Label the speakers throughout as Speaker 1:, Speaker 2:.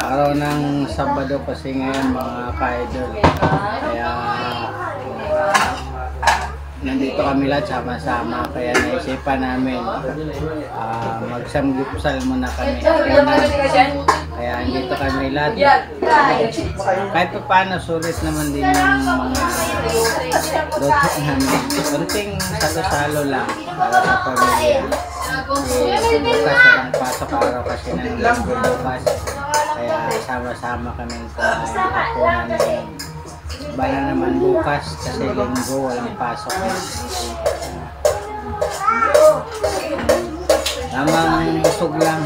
Speaker 1: Araw ng Sabado kasi ngayon mga ka-idol. Kaya nandito kami lahat sama-sama. Kaya naisipan namin magsamgyupsal muna kami. Kaya nandito kami lahat. Kahit pa paano, sulit naman din yung mga luto namin. Kunting salo-salo lang para sa pamilya. Bukas walang pasok araw kasi ng linggo bukas. Kaya sama-sama kami kumain hapunan ngayon. Iba na naman bukas kasi linggo walang pasok. Namang busog lang.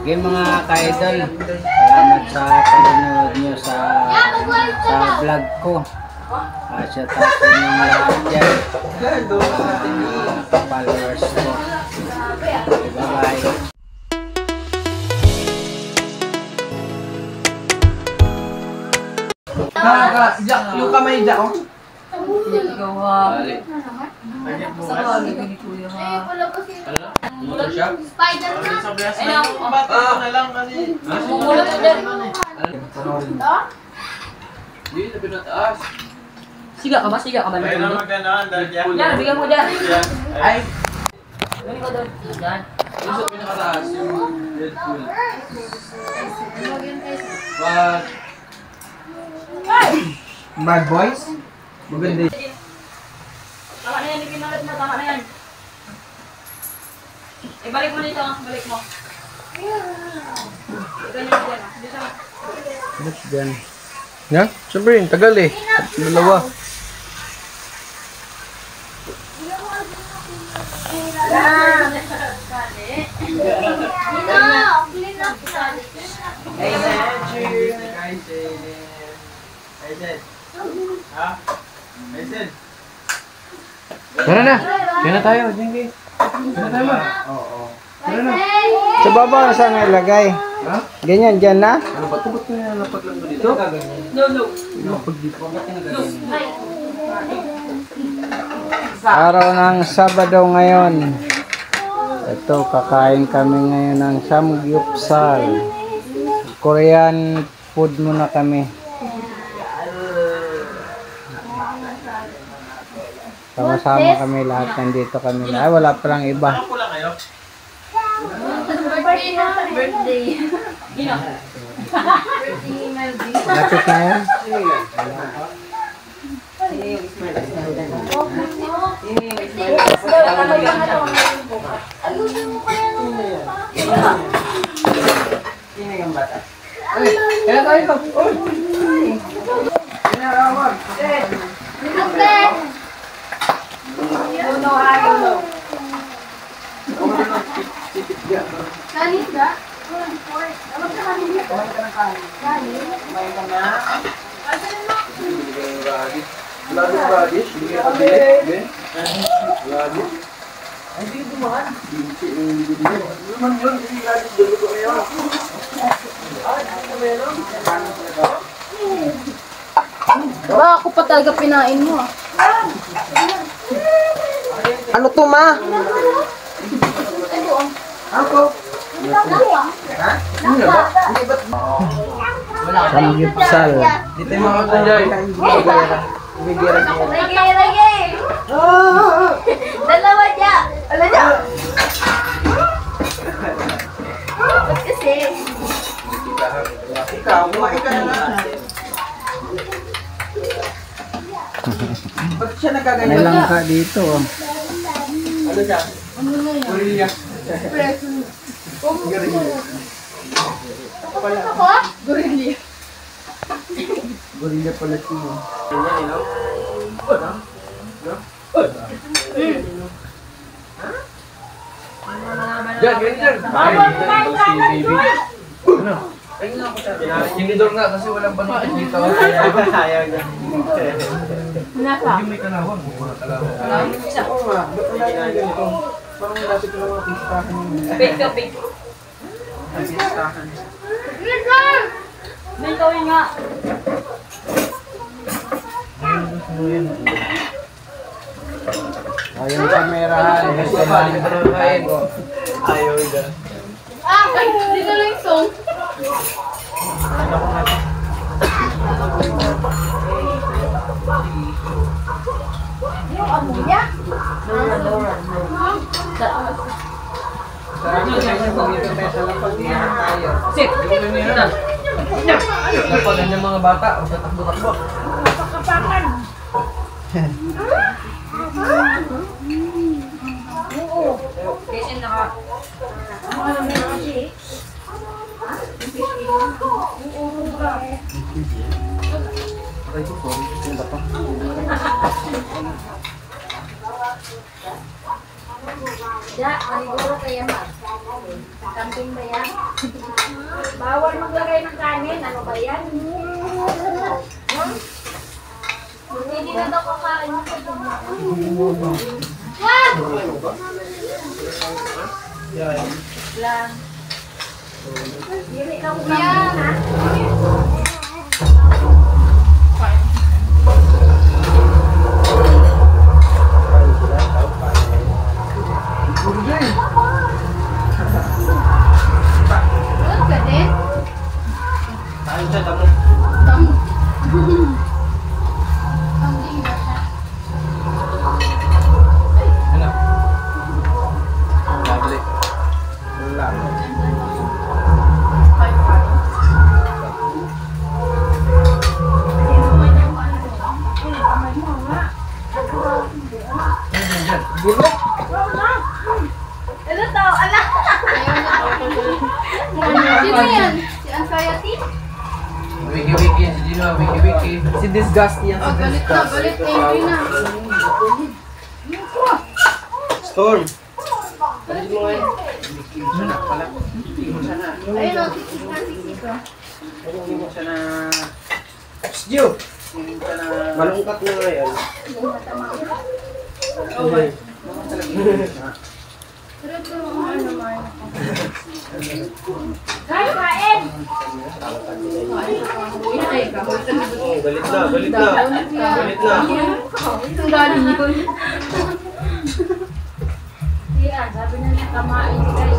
Speaker 1: Okay mga ka-idol, salamat sa panonood nyo sa vlog ko. Shout out sa inyong lahat dyan, followers ko. Okay, bye-bye.
Speaker 2: Jack, yung kamay Jack, oh.
Speaker 3: Ikaw ha. Sa kawag ito ni Kuya ha.
Speaker 4: Motor siya?
Speaker 5: Spider-Man.
Speaker 3: Ay lang.
Speaker 4: Na lang kasi.
Speaker 3: Mumulot ko dyan.
Speaker 4: Hindi, sabi na taas.
Speaker 3: Siga ka ba? Siga ka ba?
Speaker 4: Ay, na magandaan.
Speaker 3: Yan, bigyan mo dyan.
Speaker 4: Ay,
Speaker 3: Gawin ko doon. Yan.
Speaker 4: yung sa pinakataas, yung Deadpool. But,
Speaker 2: Bad boys? Maganda yun.
Speaker 3: Tama na yan. Ipinalit mo. Tama na yan. Ibalik mo dito. Balik mo. Ganyan mo dyan. Dito.
Speaker 2: Ba't dyan? Yan? Siyempre, tagal eh. Dalawa. Tara na. Yan na tayo. Jingy. Yan na tayo. Oo. Tara na.
Speaker 1: Sa baba saan nga ilagay?
Speaker 2: Ha?
Speaker 1: Ganyan, dyan na?
Speaker 2: Ano ba? Ba't ko na napaglang mo dito?
Speaker 3: No, no.
Speaker 2: Napag dito.
Speaker 1: Araw ng Sabado ngayon. Ito, kakain kami ngayon ng samgyupsal. Korean food muna kami. Sama-sama kami lahat, nandito kami. Ay, wala pa lang iba.
Speaker 4: ako lang kayo.
Speaker 5: Birthday.
Speaker 3: Gino.
Speaker 1: Lapit na yan.
Speaker 2: Kaya tayo ito. Uy! Inarawag.
Speaker 5: Kanin ka? Ano ka kanin ka? Kanin?
Speaker 2: Kumain ka na. Wala din radish. Hindi ka pabili. Radish. Ay, hindi dumaan. Hindi naman yun. Hindi radish. Duluto kayo. Ay, ano meron?
Speaker 5: Ba, ako pa talaga pinain mo.
Speaker 1: Ano to, ma?
Speaker 2: Ako. Ha? Hindi ba? Hindi ba?
Speaker 1: Samgyupsal.
Speaker 2: Dito yung mga kunjay. Bigyan ka.
Speaker 5: Reggae! Dalawa niya! Alam niya? Ba't kasi?
Speaker 2: Ikaw, kumain ka na lang. Ba't siya nagkaganyan?
Speaker 1: May langka dito. Oh.
Speaker 2: Ano siya?
Speaker 5: Ano na yan?
Speaker 2: Gorilla.
Speaker 5: Ako? Gorilla.
Speaker 2: Gorilla pala siya. Diyan, ganyan. Si baby. Ano? Yung lidor nga kasi walang panahon dito. Ayaw niya.
Speaker 3: Nasa?
Speaker 2: Hindi may kalawang. Wala kalawang. Oo nga. Ba't wala nga ganito? Parang dati ko lang mga pistahan.
Speaker 3: Bake ka, bake.
Speaker 2: Pistahan.
Speaker 3: May gawin nga.
Speaker 1: Oh, yung kamera.
Speaker 2: Gusto ba? Ayaw dyan.
Speaker 3: Dito lang yung song.
Speaker 5: Yung amo niya.
Speaker 3: Laura.
Speaker 1: Sarap ko sa inyo pag dito tayo sa lapag. Iyan tayo.
Speaker 3: Sit! Dito.
Speaker 4: Kapag ganyan mga bata, tatakbo-takbo.
Speaker 5: Kapakapakan. Oo.
Speaker 3: Kasi naka...
Speaker 5: Ano na kasi? Oo, bra.
Speaker 2: Aray ko, sorry. Yung bata.
Speaker 5: Ya, maniguro kaya ma. Camping ba yan? Bawal maglagay ng kanin. Ano ba yan? Hindi na daw kakain. Wag! Lang. Dili na ko yan, ha? Good ka din?
Speaker 4: Tayo siya, tamo.
Speaker 1: Ano? Lovely. Wala.
Speaker 5: Ano to? Anak! Sino yan? Si Anxiety?
Speaker 4: Wiki-wiki yan si Gino, wiki-wiki.
Speaker 2: Si Disgusty yan, si
Speaker 3: Galit na, galit na. Angry na.
Speaker 2: Storm.
Speaker 5: Ayun o, sisik na.
Speaker 1: Hindi mo siya na...
Speaker 2: Stew.
Speaker 1: Hindi mo siya na...
Speaker 2: Malungkat na ngayon.
Speaker 5: Guys, kain!
Speaker 2: Galit na, galit na. Galit na.
Speaker 3: Itong galing yun.
Speaker 5: Yan, sabi na niya kamain si guys.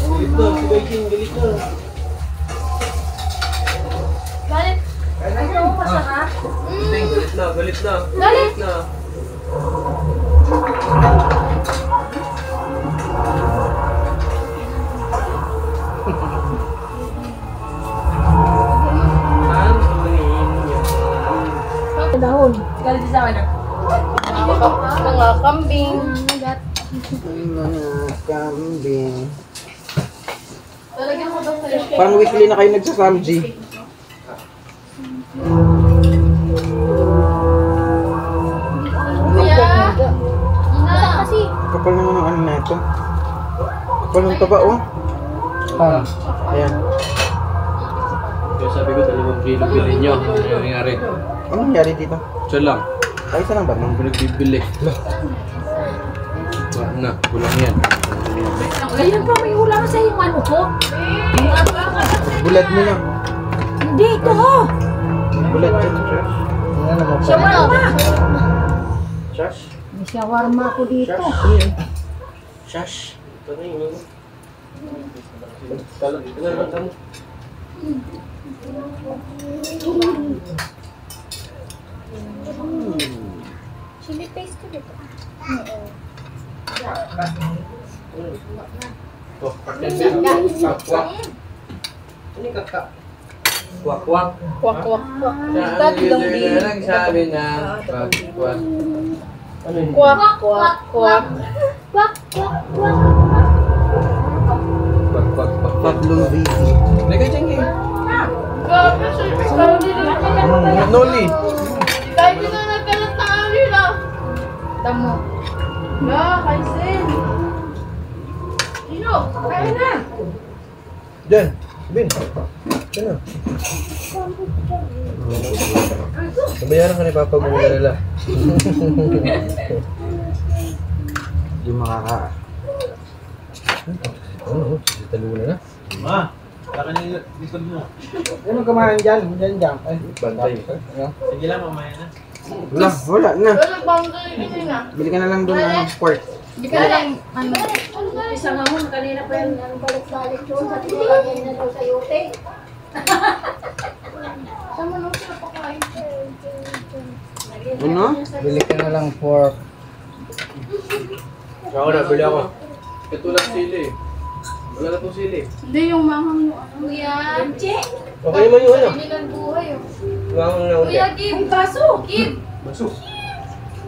Speaker 2: Galit na, si Beijing, galit na.
Speaker 5: Galit. Ano mo masarap?
Speaker 2: Galit na, galit na.
Speaker 5: Galit!
Speaker 2: na.
Speaker 5: Dahon.
Speaker 3: Galit sa akin.
Speaker 5: Mga kambing.
Speaker 2: Mga kambing.
Speaker 3: Talagyan ko daw sa
Speaker 2: Parang weekly na kayo nagsasamji.
Speaker 3: Kuya! Ina!
Speaker 5: Kasi,
Speaker 2: Kapal naman ng ano na ito. Kapal ng taba, oh. Ayan.
Speaker 4: Kaya sabi ko, 2 kilo bilhin nyo. Ano yung nangyari?
Speaker 2: Ano nangyari dito?
Speaker 4: Siya lang.
Speaker 2: Ay, isa lang ba?
Speaker 4: Anong pinagbibili? Wala na, kulang yan.
Speaker 5: ngayon pa may ulam sa yung ano ko.
Speaker 2: Bulad mo lang.
Speaker 5: Hindi, ito ho.
Speaker 2: Bulad ka.
Speaker 5: Shawarma.
Speaker 2: Shush.
Speaker 5: May shawarma ko dito.
Speaker 2: Shush. Ito na yung ano. Ito na lang kamo.
Speaker 5: Chili paste ko dito.
Speaker 2: Oh, kakwak. Ano yung kakak?
Speaker 4: Kwak-kwak.
Speaker 3: Kwak-kwak.
Speaker 4: Saan yung user na nagsabi na kwak-kwak?
Speaker 2: Ano yun?
Speaker 3: Kwak, kwak, kwak.
Speaker 5: Kwak, kwak, kwak.
Speaker 4: Kwak-kwak-kwak.
Speaker 2: Tatlong busy.
Speaker 4: Nagay dyan kayo.
Speaker 3: Grabe siya. Ikaw din na.
Speaker 2: Noli.
Speaker 3: Kahit di na nagkalat na kami na. Tamo. La, Kaisen. Sino? Kaya na.
Speaker 2: Diyan. Bin. Diyan na. Nabayaran ka ni Papa mo nila. Hindi makaka... Ano? Talo na na.
Speaker 4: Ma, saka na yung likod mo.
Speaker 2: Ano kamahan dyan? Dyan. Ay, bantay.
Speaker 4: Sige lang, mamaya na.
Speaker 2: Wala na.
Speaker 3: Pero nagbangga yung isa na.
Speaker 2: Bili ka na lang doon ng pork.
Speaker 3: Hindi ka lang, ano,
Speaker 5: Isa nga mo, kanina pa yung balik-balik yun. Sabi ko lagyan na daw sa yote.
Speaker 3: sama nung sila pakain.
Speaker 1: Ano? Bili ka na lang pork.
Speaker 4: Ako na, bili ako. Ito lang sili. Wala na itong sili.
Speaker 3: Hindi, yung manghang yung ano.
Speaker 5: Kuya, Kimchi.
Speaker 4: Okay naman yung ano.
Speaker 3: Hindi lang buhay, oh.
Speaker 4: Wala na
Speaker 5: Kuya, Kim. Baso. Kim.
Speaker 4: Baso.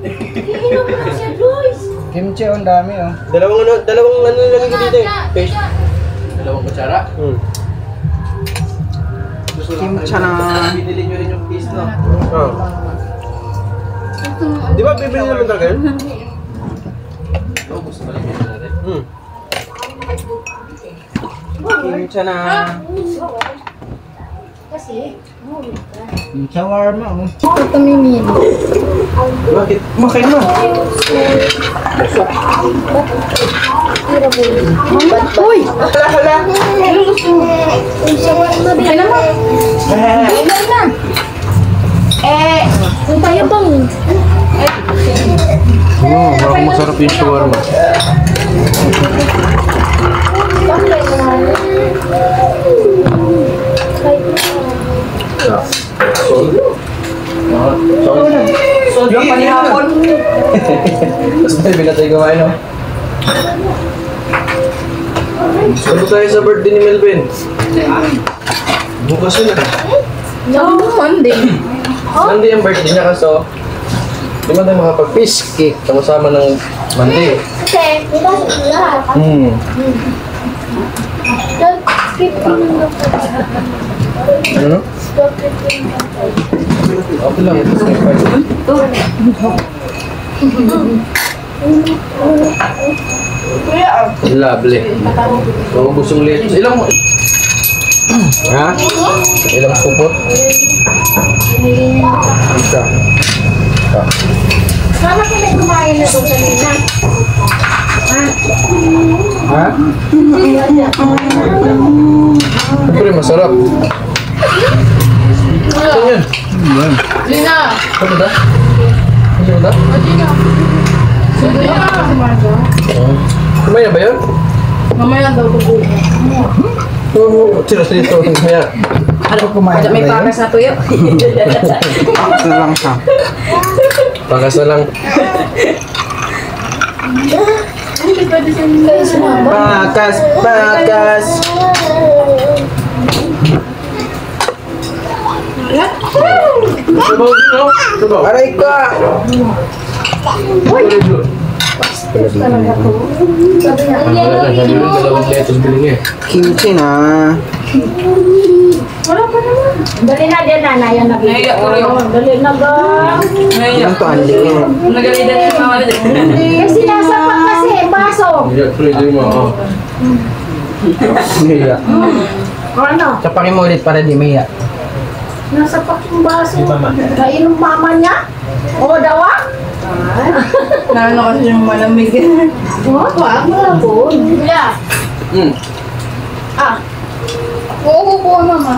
Speaker 5: Iinom mo lang siya, Joyce.
Speaker 1: Kimchi, ang dami oh.
Speaker 4: Dalawang ano lang yung dito eh. Fish. Dalawang kutsara?
Speaker 1: Kimchi na.
Speaker 4: Binili nyo rin yung fish, no?
Speaker 3: Ito,
Speaker 4: Di ba bibili naman talaga yun? Oo, gusto na rin natin.
Speaker 1: Kimchi na.
Speaker 5: Kasi,
Speaker 1: Yung shawarma oh.
Speaker 3: ito mimi.
Speaker 4: Bakit?
Speaker 1: Makin mo.
Speaker 3: Uy! Hala! Ano gusto mo? Kaya naman. Kailan na? Kung tayo bang?
Speaker 4: Mukhang masarap yung shawarma.
Speaker 1: Yung panihapon.
Speaker 4: Tapos tayo binatay kumain, no? Ano tayo sa birthday ni Melvin? Bukas yun,
Speaker 3: No, Monday.
Speaker 4: Monday ang birthday niya kaso di ba tayo makapag-fish cake sama-sama ng Monday?
Speaker 5: kasi, di ba lahat?
Speaker 4: Ano? Okay lang. Lovely. Kung gustong lettuce, ilang mo? Ha? Ilang supot? Isa.
Speaker 5: Sama ka may kumain na doon kanina.
Speaker 1: Ha?
Speaker 4: Siyempre, masarap. Saan yun?
Speaker 3: Lina!
Speaker 4: Ano ba? Ano ba? Kumain na ba yun?
Speaker 3: Mamaya daw ko.
Speaker 4: Oo, sino mamaya.
Speaker 1: Ano kumain
Speaker 5: May
Speaker 1: na
Speaker 5: pakas na tuyo.
Speaker 1: Ito lang siya.
Speaker 4: Pakas na lang.
Speaker 3: Hindi pwede siyang
Speaker 1: Pakas, pakas.
Speaker 4: Sabaw din, no? Sabaw.
Speaker 1: Aray ka.
Speaker 4: Dalawang lettuce bili niya.
Speaker 1: Kimchi na.
Speaker 5: Dali na din na, yan na. Dali na ga.
Speaker 1: Yung to andi.
Speaker 5: Kasi nasa pa kasi, baso.
Speaker 4: Hindi, pwede mo.
Speaker 1: Maya.
Speaker 5: Ano?
Speaker 1: Sapakin mo ulit para di maya.
Speaker 5: Nasa pa yung baso. Kainom mama niya? O dawa?
Speaker 3: Naano kasi yung malamig.
Speaker 5: Wag mo po. Yeah.
Speaker 4: Hmm.
Speaker 5: Ah,
Speaker 3: Oo, kukuha mama.